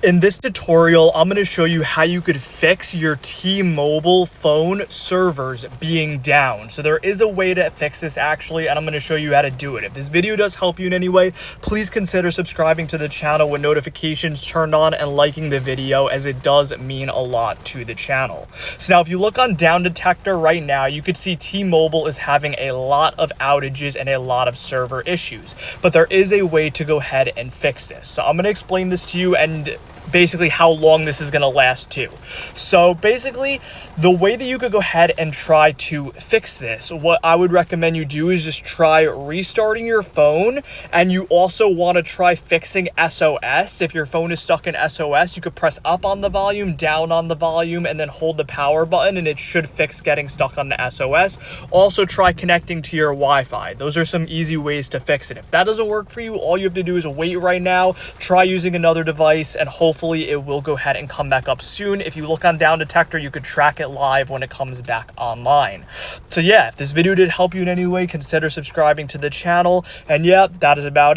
In this tutorial, I'm going to show you how you could fix your T-Mobile phone servers being down. So there is a way to fix this actually, and I'm going to show you how to do it. If this video does help you in any way, please consider subscribing to the channel with notifications turned on and liking the video, as it does mean a lot to the channel. So now if you look on Down Detector right now, you could see T-Mobile is having a lot of outages and a lot of server issues, but there is a way to go ahead and fix this. So I'm going to explain this to you and basically how long this is going to last too. So basically, the way that you could go ahead and try to fix this, what I would recommend you do is just try restarting your phone, and you also want to try fixing SOS. If your phone is stuck in SOS, you could press up on the volume, down on the volume, and then hold the power button, and it should fix getting stuck on the SOS. Also try connecting to your Wi-Fi. Those are some easy ways to fix it. If that doesn't work for you, all you have to do is wait right now, try using another device, and hopefully it will go ahead and come back up soon. If you look on Down Detector, you could track it live when it comes back online. So yeah, if this video did help you in any way, consider subscribing to the channel. And yeah, that is about it.